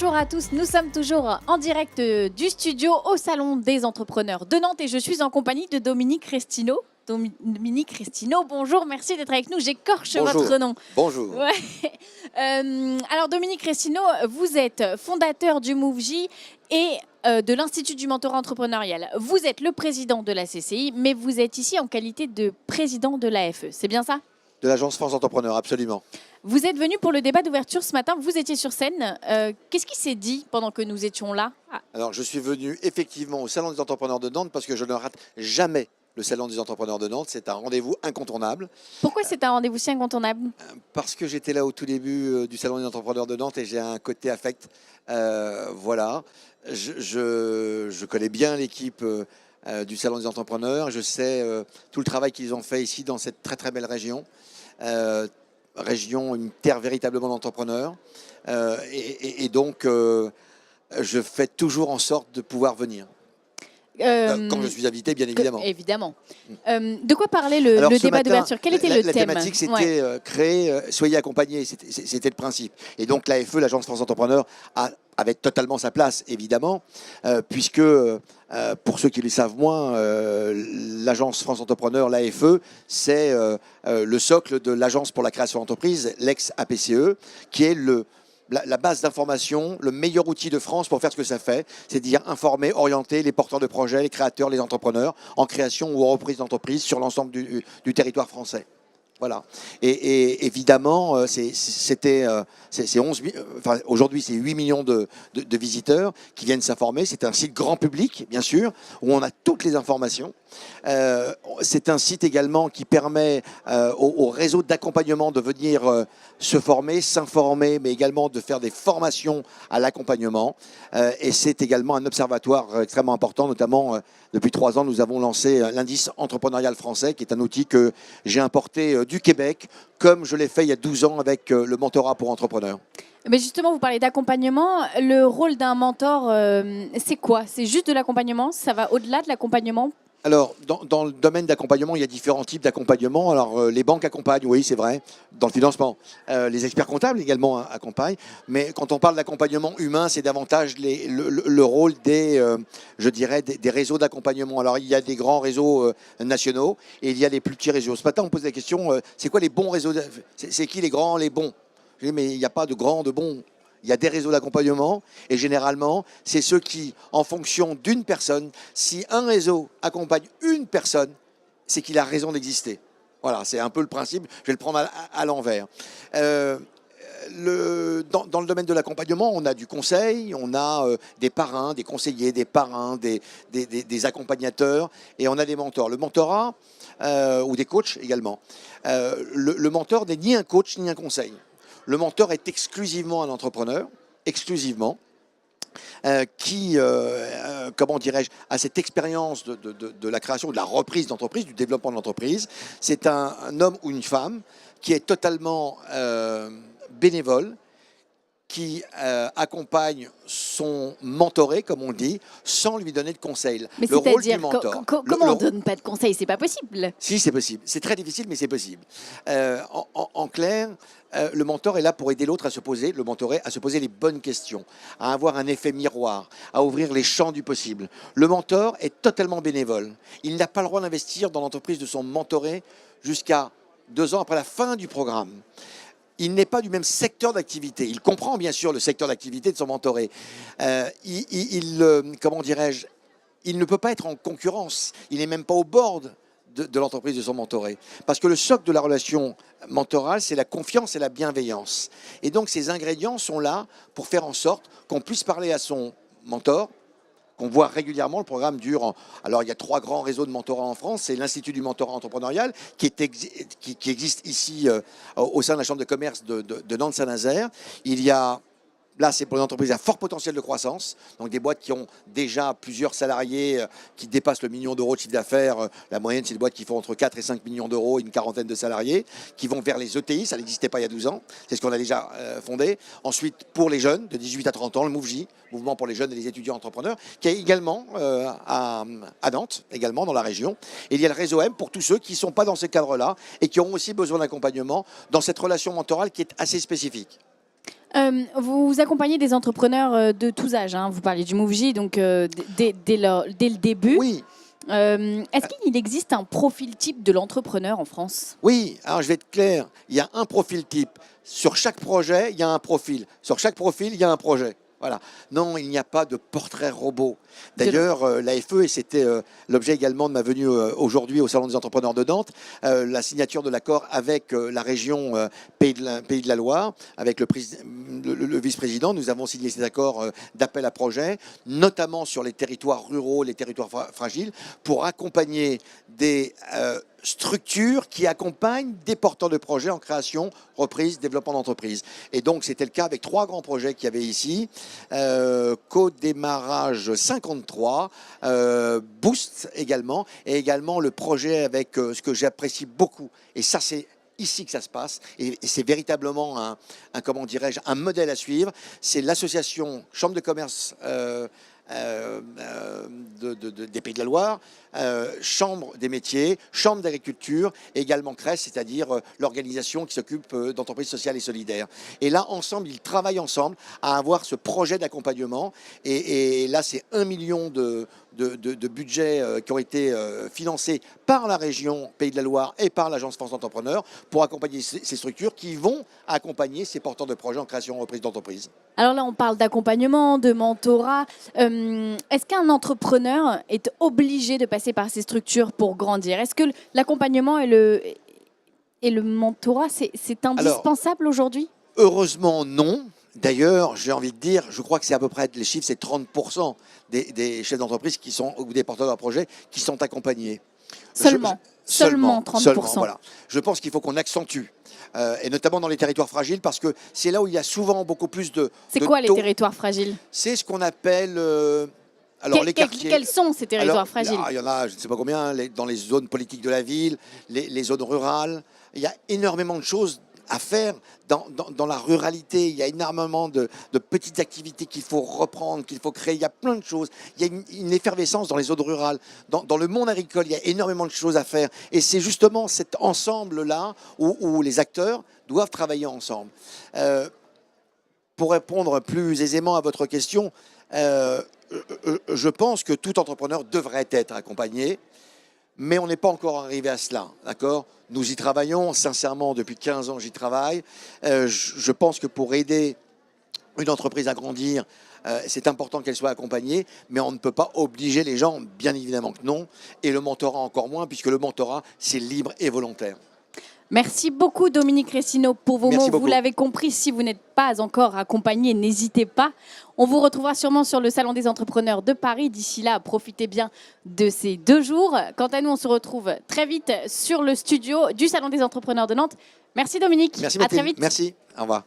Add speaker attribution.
Speaker 1: Bonjour à tous, nous sommes toujours en direct du studio au Salon des entrepreneurs de Nantes et je suis en compagnie de Dominique Restineau. Dominique Restineau, bonjour, merci d'être avec nous. J'écorche votre nom.
Speaker 2: Bonjour.
Speaker 1: Ouais. Alors Dominique Restineau, vous êtes fondateur du MoveJ et de l'Institut du mentorat entrepreneurial. Vous êtes le président de la CCI, mais vous êtes ici en qualité de président de l'AFE, c'est bien ça?
Speaker 2: De l'Agence France Entrepreneur, absolument.
Speaker 1: Vous êtes venu pour le débat d'ouverture ce matin, vous étiez sur scène. Qu'est-ce qui s'est dit pendant que nous étions là?
Speaker 2: Alors, je suis venu effectivement au Salon des entrepreneurs de Nantes parce que je ne rate jamais le Salon des entrepreneurs de Nantes. C'est un rendez-vous incontournable.
Speaker 1: Pourquoi c'est un rendez-vous si incontournable?
Speaker 2: Parce que j'étais là au tout début du Salon des entrepreneurs de Nantes et j'ai un côté affect. Voilà. Je connais bien l'équipe du Salon des entrepreneurs. Je sais tout le travail qu'ils ont fait ici dans cette très très belle région. Région, une terre véritablement d'entrepreneurs. Et donc, je fais toujours en sorte de pouvoir venir. Quand je suis invité, bien évidemment.
Speaker 1: Évidemment. De quoi parlait le débat d'ouverture? Quel était le thème?
Speaker 2: La thématique, c'était créer, soyez accompagnés, c'était le principe. Et donc l'AFE, l'Agence France Entrepreneur, avait totalement sa place, évidemment, puisque, pour ceux qui le savent moins, l'Agence France Entrepreneur, l'AFE, c'est le socle de l'Agence pour la création d'entreprise, l'ex-APCE, qui est la base d'information, le meilleur outil de France pour faire ce que ça fait, c'est-à-dire informer, orienter les porteurs de projets, les créateurs, les entrepreneurs en création ou en reprise d'entreprise sur l'ensemble du territoire français. Voilà. Et évidemment, aujourd'hui, c'est 8 millions de visiteurs qui viennent s'informer. C'est un site grand public, bien sûr, où on a toutes les informations. C'est un site également qui permet au réseau d'accompagnement de venir se former, s'informer, mais également de faire des formations à l'accompagnement. Et c'est également un observatoire extrêmement important, notamment depuis 3 ans, nous avons lancé l'indice entrepreneurial français, qui est un outil que j'ai importé du Québec, comme je l'ai fait il y a 12 ans avec le mentorat pour entrepreneurs.
Speaker 1: Mais justement, vous parlez d'accompagnement. Le rôle d'un mentor, c'est quoi? C'est juste de l'accompagnement? Ça va au-delà de l'accompagnement?
Speaker 2: Alors, dans le domaine d'accompagnement, il y a différents types d'accompagnement. Alors, les banques accompagnent, oui, c'est vrai, dans le financement. Les experts comptables également accompagnent. Mais quand on parle d'accompagnement humain, c'est davantage le rôle des réseaux d'accompagnement. Alors, il y a des grands réseaux nationaux et il y a des plus petits réseaux. Ce matin, on pose la question, c'est quoi les bons réseaux? C'est qui les grands, les bons? Je dis, mais il n'y a pas de grands, de bons. Il y a des réseaux d'accompagnement et généralement, c'est ceux qui, en fonction d'une personne, si un réseau accompagne une personne, c'est qu'il a raison d'exister. Voilà, c'est un peu le principe. Je vais le prendre à l'envers. Dans le domaine de l'accompagnement, on a du conseil, on a des parrains, des conseillers, des parrains, des accompagnateurs et on a des mentors. Le mentorat, ou des coachs également. Le mentor n'est ni un coach ni un conseil. Le mentor est exclusivement un entrepreneur, exclusivement, qui, comment dirais-je, a cette expérience de la création, de la reprise d'entreprise, du développement de l'entreprise. C'est un homme ou une femme qui est totalement bénévole, qui accompagne son mentoré, comme on le dit, sans lui donner de conseils.
Speaker 1: Mais c'est-à-dire, comment on ne donne pas de conseils? C'est pas possible.
Speaker 2: Si, c'est possible. C'est très difficile, mais c'est possible. En clair, le mentor est là pour aider l'autre à se poser, le mentoré, à se poser les bonnes questions, à avoir un effet miroir, à ouvrir les champs du possible. Le mentor est totalement bénévole. Il n'a pas le droit d'investir dans l'entreprise de son mentoré jusqu'à 2 ans après la fin du programme. Il n'est pas du même secteur d'activité. Il comprend bien sûr le secteur d'activité de son mentoré. Comment dirais-je, il ne peut pas être en concurrence. Il n'est même pas au bord de l'entreprise de son mentoré. Parce que le socle de la relation mentorale, c'est la confiance et la bienveillance. Et donc ces ingrédients sont là pour faire en sorte qu'on puisse parler à son mentor, qu'on voit régulièrement. Le programme dure. Alors, il y a 3 grands réseaux de mentorat en France. C'est l'Institut du mentorat entrepreneurial qui existe ici au sein de la Chambre de commerce de Nantes-Saint-Nazaire. Il y a, là, c'est pour les entreprises à fort potentiel de croissance, donc des boîtes qui ont déjà plusieurs salariés qui dépassent le million d'euros de chiffre d'affaires. La moyenne, c'est des boîtes qui font entre 4 et 5 millions d'euros, une quarantaine de salariés, qui vont vers les ETI. Ça n'existait pas il y a 12 ans. C'est ce qu'on a déjà fondé. Ensuite, pour les jeunes de 18 à 30 ans, le MoveJ, Mouvement pour les jeunes et les étudiants entrepreneurs, qui est également à Nantes, également dans la région. Et il y a le réseau M pour tous ceux qui ne sont pas dans ce cadre-là et qui ont aussi besoin d'accompagnement dans cette relation mentorale qui est assez spécifique.
Speaker 1: Vous accompagnez des entrepreneurs de tous âges. Hein. Vous parlez du MoveJ, donc dès le début.
Speaker 2: Oui.
Speaker 1: Est-ce qu'il existe un profil type de l'entrepreneur en France?
Speaker 2: Oui, alors je vais être clair, il y a un profil type. Sur chaque projet, il y a un profil. Sur chaque profil, il y a un projet. Voilà. Non, il n'y a pas de portrait robot. D'ailleurs, l'AFE, et c'était l'objet également de ma venue aujourd'hui au Salon des entrepreneurs de Nantes, la signature de l'accord avec la région Pays de la Loire, avec le vice-président, nous avons signé cet accord d'appel à projet, notamment sur les territoires ruraux, les territoires fragiles, pour accompagner des structures qui accompagnent des porteurs de projets en création, reprise, développement d'entreprise. Et donc, c'était le cas avec 3 grands projets qu'il y avait ici. Co-démarrage 53, Boost également, et également le projet avec ce que j'apprécie beaucoup. Et ça, c'est ici que ça se passe, et c'est véritablement comment dirais-je, un modèle à suivre. C'est l'association Chambre de commerce des Pays de la Loire, Chambre des métiers, Chambre d'agriculture, et également CRES, c'est-à-dire l'organisation qui s'occupe d'entreprises sociales et solidaires. Et là, ensemble, ils travaillent ensemble à avoir ce projet d'accompagnement. Et là, c'est 1 million de budgets qui ont été financés par la région Pays de la Loire et par l'Agence France Entrepreneur pour accompagner ces structures qui vont accompagner ces porteurs de projets en création et reprise d'entreprise. Alors
Speaker 1: là, on parle d'accompagnement, de mentorat. Est-ce qu'un entrepreneur est obligé de passer par ces structures pour grandir? Est-ce que l'accompagnement et le mentorat, c'est indispensable aujourd'hui?
Speaker 2: Heureusement, non. D'ailleurs, j'ai envie de dire, je crois que c'est à peu près, les chiffres, c'est 30% des chefs d'entreprise ou des porteurs de projets qui sont accompagnés.
Speaker 1: Seulement 30%.
Speaker 2: Voilà. Je pense qu'il faut qu'on accentue, et notamment dans les territoires fragiles, parce que c'est là où il y a souvent beaucoup plus de...
Speaker 1: C'est quoi les territoires fragiles?
Speaker 2: C'est ce qu'on appelle... alors, les quartiers.
Speaker 1: Quels sont ces territoires fragiles?
Speaker 2: Il y en a, je ne sais pas combien, dans les zones politiques de la ville, les zones rurales. Il y a énormément de choses à faire dans la ruralité. Il y a énormément de petites activités qu'il faut reprendre, qu'il faut créer. Il y a plein de choses. Il y a une effervescence dans les zones rurales. Dans le monde agricole, il y a énormément de choses à faire. Et c'est justement cet ensemble-là où les acteurs doivent travailler ensemble. Pour répondre plus aisément à votre question, je pense que tout entrepreneur devrait être accompagné, mais on n'est pas encore arrivé à cela, d'accord? Nous y travaillons, sincèrement, depuis 15 ans, j'y travaille. Je pense que pour aider une entreprise à grandir, c'est important qu'elle soit accompagnée, mais on ne peut pas obliger les gens, bien évidemment que non, et le mentorat encore moins, puisque le mentorat, c'est libre et volontaire.
Speaker 1: Merci beaucoup Dominique Ressineau pour vos mots.
Speaker 2: Beaucoup.
Speaker 1: Vous l'avez compris, si vous n'êtes pas encore accompagné, n'hésitez pas. On vous retrouvera sûrement sur le Salon des entrepreneurs de Paris. D'ici là, profitez bien de ces 2 jours. Quant à nous, on se retrouve très vite sur le studio du Salon des entrepreneurs de Nantes. Merci Dominique.
Speaker 2: Merci
Speaker 1: à très vite.
Speaker 2: Merci. Au revoir.